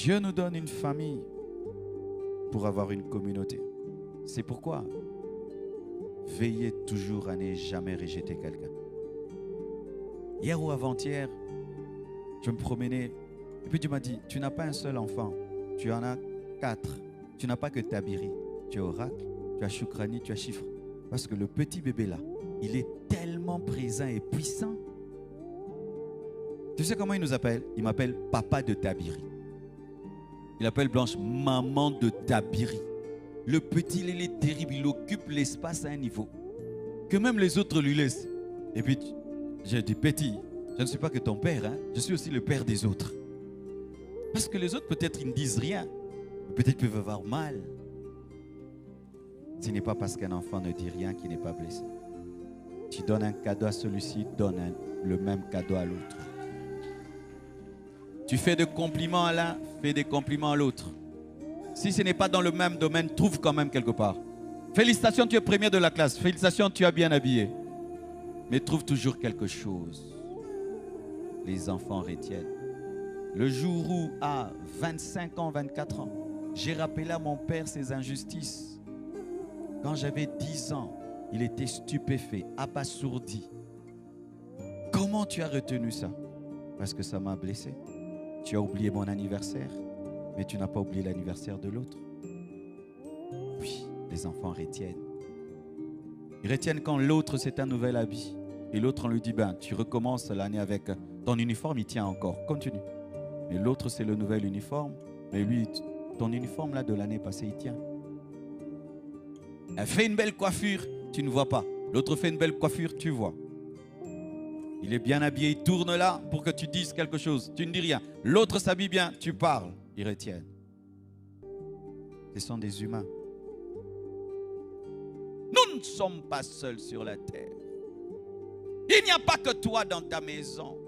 Dieu nous donne une famille pour avoir une communauté. C'est pourquoi veillez toujours à ne jamais rejeter quelqu'un. Hier ou avant-hier, je me promenais et puis tu m'as dit, tu n'as pas un seul enfant, tu en as 4. Tu n'as pas que Tabiri, tu as Oracle, tu as Shukrani, tu as Chiffre. Parce que le petit bébé là, il est tellement présent et puissant. Tu sais comment il nous appelle? Il m'appelle papa de Tabiri. Il appelle Blanche maman de Tabiri. Le petit, il est terrible, il occupe l'espace à un niveau que même les autres lui laissent. Et puis, j'ai dit, petit, je ne suis pas que ton père, hein, je suis aussi le père des autres. Parce que les autres, peut-être, ils ne disent rien. Peut-être peuvent avoir mal. Ce n'est pas parce qu'un enfant ne dit rien qu'il n'est pas blessé. Tu donnes un cadeau à celui-ci, donne le même cadeau à l'autre. Tu fais des compliments à l'un, fais des compliments à l'autre. Si ce n'est pas dans le même domaine, trouve quand même quelque part. Félicitations, tu es premier de la classe. Félicitations, tu es bien habillé. Mais trouve toujours quelque chose. Les enfants retiennent. Le jour où, à 25 ans, 24 ans, j'ai rappelé à mon père ses injustices. Quand j'avais 10 ans, il était stupéfait, abasourdi. Comment tu as retenu ça? Parce que ça m'a blessé. Tu as oublié mon anniversaire, mais tu n'as pas oublié l'anniversaire de l'autre. Oui, les enfants retiennent. Ils retiennent quand l'autre c'est un nouvel habit. Et l'autre on lui dit, ben, tu recommences l'année avec ton uniforme, il tient encore, continue. Mais l'autre c'est le nouvel uniforme, mais lui, ton uniforme là de l'année passée, il tient. Elle fait une belle coiffure, tu ne vois pas. L'autre fait une belle coiffure, tu vois. Il est bien habillé, il tourne là pour que tu dises quelque chose. Tu ne dis rien. L'autre s'habille bien, tu parles. Ils retiennent. Ce sont des humains. Nous ne sommes pas seuls sur la terre. Il n'y a pas que toi dans ta maison.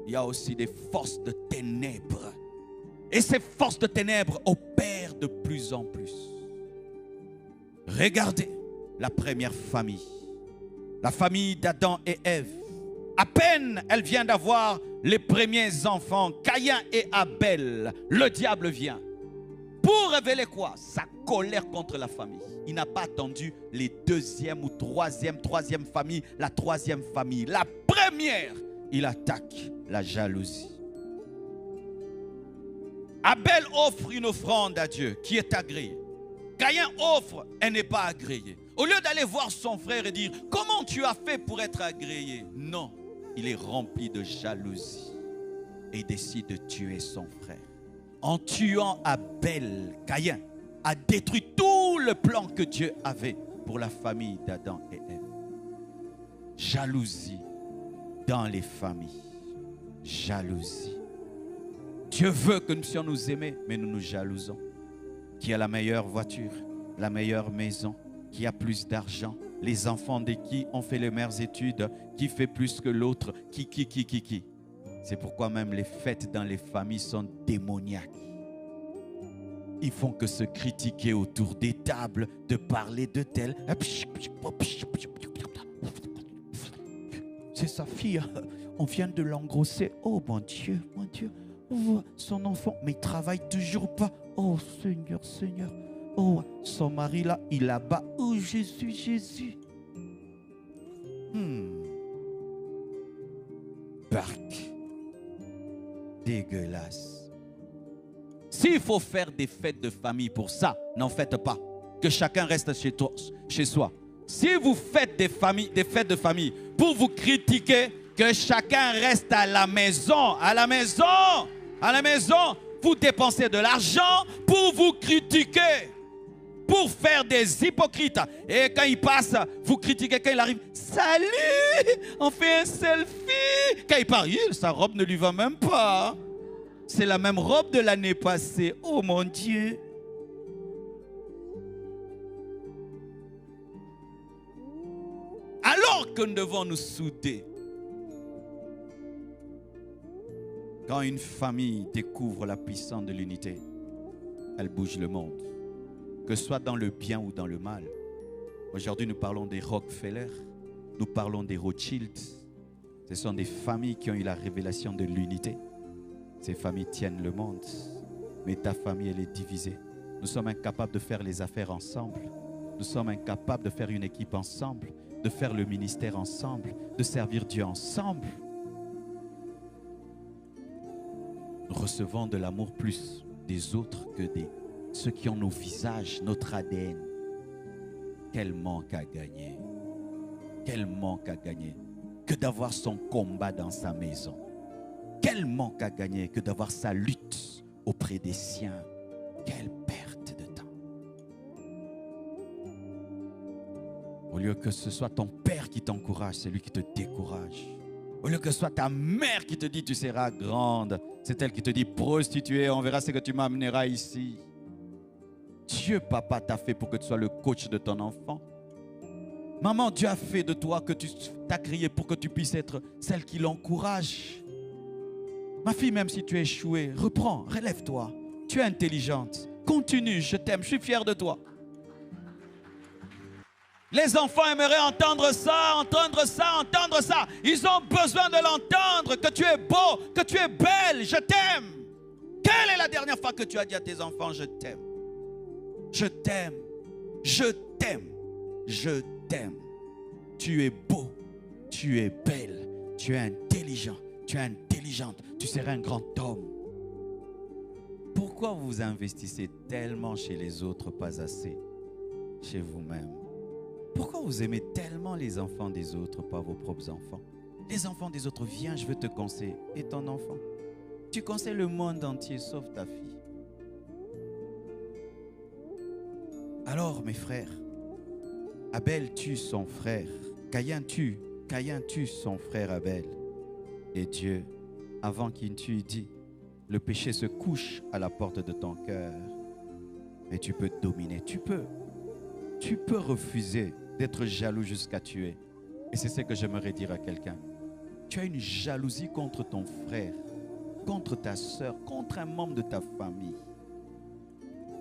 Il y a aussi des forces de ténèbres. Et ces forces de ténèbres opèrent de plus en plus. Regardez la première famille. La famille d'Adam et Ève. À peine elle vient d'avoir les premiers enfants, Caïn et Abel, le diable vient. Pour révéler quoi? Sa colère contre la famille. Il n'a pas attendu les deuxième ou troisième famille, la troisième famille. La première, il attaque la jalousie. Abel offre une offrande à Dieu qui est agréée. Caïn offre, elle n'est pas agréée. Au lieu d'aller voir son frère et dire, comment tu as fait pour être agréé? Non, il est rempli de jalousie et décide de tuer son frère. En tuant Abel, Caïn a détruit tout le plan que Dieu avait pour la famille d'Adam et Ève. Jalousie dans les familles. Jalousie. Dieu veut que nous puissions nous aimer, mais nous nous jalousons. Qui a la meilleure voiture, la meilleure maison, qui a plus d'argent, les enfants de qui ont fait les meilleures études, qui fait plus que l'autre, qui. C'est pourquoi même les fêtes dans les familles sont démoniaques. Ils font que se critiquer autour des tables, de parler de tel. C'est sa fille, on vient de l'engrosser. Oh mon Dieu, son enfant, mais il ne travaille toujours pas. Oh Seigneur, Seigneur. Oh, son mari là, il abat. Oh Jésus, Jésus. Barque. Dégueulasse. S'il faut faire des fêtes de famille pour ça, n'en faites pas. Que chacun reste chez soi. Si vous faites des fêtes de famille pour vous critiquer, que chacun reste à la maison. À la maison. À la maison. Vous dépensez de l'argent pour vous critiquer. Pour faire des hypocrites. Et quand il passe, vous critiquez. Quand il arrive, salut, on fait un selfie. Quand il part, sa robe ne lui va même pas. C'est la même robe de l'année passée. Oh mon Dieu. Alors que nous devons nous souder. Quand une famille découvre la puissance de l'unité, elle bouge le monde. Que ce soit dans le bien ou dans le mal. Aujourd'hui, nous parlons des Rockefeller, nous parlons des Rothschild. Ce sont des familles qui ont eu la révélation de l'unité. Ces familles tiennent le monde. mais ta famille, elle est divisée. Nous sommes incapables de faire les affaires ensemble. Nous sommes incapables de faire une équipe ensemble, de faire le ministère ensemble, de servir Dieu ensemble. Nous recevons de l'amour plus des autres que des ceux qui ont nos visages, notre ADN. Quel manque à gagner. Quel manque à gagner que d'avoir son combat dans sa maison. Quel manque à gagner que d'avoir sa lutte auprès des siens. Quelle perte de temps. Au lieu que ce soit ton père qui t'encourage, c'est lui qui te décourage. Au lieu que ce soit ta mère qui te dit tu seras grande, c'est elle qui te dit prostituée, on verra ce que tu m'amèneras ici. Dieu, papa, t'a fait pour que tu sois le coach de ton enfant. Maman, Dieu a fait de toi que tu t'as créé pour que tu puisses être celle qui l'encourage. Ma fille, même si tu es échouée, reprends, relève-toi. Tu es intelligente. Continue, je t'aime, je suis fier de toi. Les enfants aimeraient entendre ça, entendre ça, entendre ça. Ils ont besoin de l'entendre, que tu es beau, que tu es belle, je t'aime. Quelle est la dernière fois que tu as dit à tes enfants, je t'aime? Je t'aime, je t'aime, je t'aime. Tu es beau, tu es belle, tu es intelligent, tu es intelligente, tu seras un grand homme. Pourquoi vous investissez tellement chez les autres, pas assez chez vous-même? Pourquoi vous aimez tellement les enfants des autres, pas vos propres enfants? Les enfants des autres, viens, je veux te conseiller. Et ton enfant? Tu conseilles le monde entier, sauf ta fille. Alors, mes frères, Abel tue son frère. Caïn tue son frère Abel. Et Dieu, avant qu'il tue, dit, le péché se couche à la porte de ton cœur. Mais tu peux dominer, tu peux refuser d'être jaloux jusqu'à tuer. Et c'est ce que j'aimerais dire à quelqu'un. Tu as une jalousie contre ton frère, contre ta soeur, contre un membre de ta famille.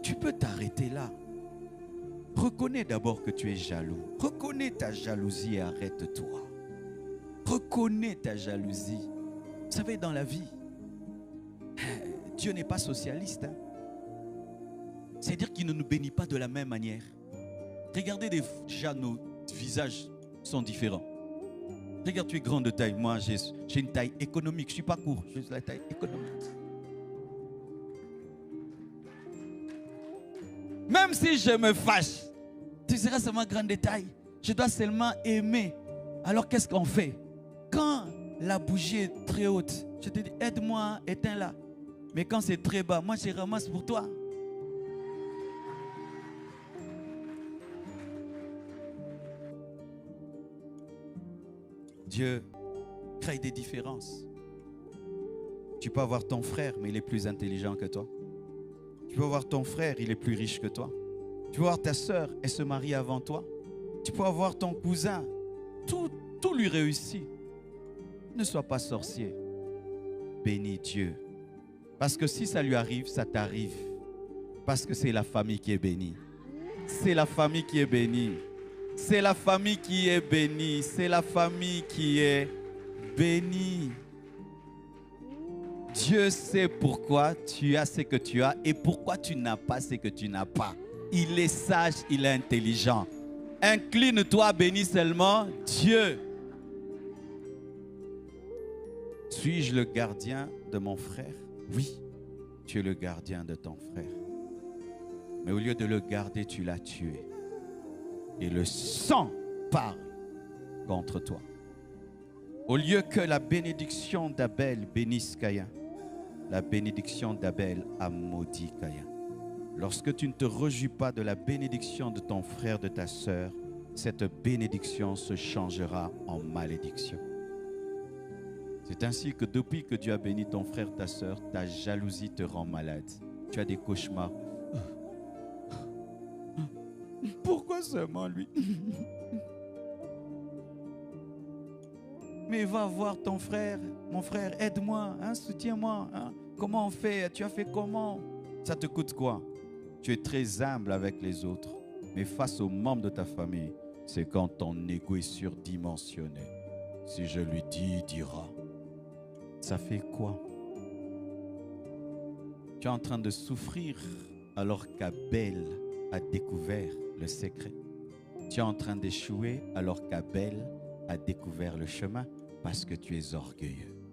Tu peux t'arrêter là. Reconnais d'abord que tu es jaloux. Reconnais ta jalousie et arrête-toi. Reconnais ta jalousie. Vous savez, dans la vie, Dieu n'est pas socialiste. Hein? C'est-à-dire qu'il ne nous bénit pas de la même manière. Regardez déjà, nos visages sont différents. Regarde, tu es grand de taille. Moi, j'ai une taille économique. Je ne suis pas court, j'ai la taille économique. Même si je me fâche, tu seras seulement grande de taille. Je dois seulement aimer. Alors qu'est-ce qu'on fait? Quand la bougie est très haute, je te dis, aide-moi, éteins-la. Mais quand c'est très bas, moi je ramasse pour toi. Dieu crée des différences. Tu peux avoir ton frère, mais il est plus intelligent que toi. Tu peux avoir ton frère, il est plus riche que toi. Tu peux avoir ta soeur, elle se marie avant toi. Tu peux avoir ton cousin, tout lui réussit. Ne sois pas sorcier. Bénis Dieu. Parce que si ça lui arrive, ça t'arrive. Parce que c'est la famille qui est bénie. C'est la famille qui est bénie. C'est la famille qui est bénie. C'est la famille qui est bénie. Dieu sait pourquoi tu as ce que tu as et pourquoi tu n'as pas ce que tu n'as pas. Il est sage, il est intelligent. Incline-toi, bénis seulement Dieu. Suis-je le gardien de mon frère? Oui, tu es le gardien de ton frère. Mais au lieu de le garder, tu l'as tué. Et le sang parle contre toi. Au lieu que la bénédiction d'Abel bénisse Caïn, la bénédiction d'Abel a maudit Caïn. Lorsque tu ne te réjouis pas de la bénédiction de ton frère, de ta sœur, cette bénédiction se changera en malédiction. C'est ainsi que depuis que Dieu a béni ton frère, ta sœur, ta jalousie te rend malade. Tu as des cauchemars. Pourquoi seulement lui? Mais va voir ton frère. Mon frère, aide-moi, hein, soutiens-moi. Hein. Comment on fait? Tu as fait comment? Ça te coûte quoi? Tu es très humble avec les autres. Mais face aux membres de ta famille, c'est quand ton ego est surdimensionné. Si je lui dis, il dira. Ça fait quoi? Tu es en train de souffrir alors qu'Abel a découvert le secret. Tu es en train d'échouer alors qu'Abel a découvert le chemin parce que tu es orgueilleux.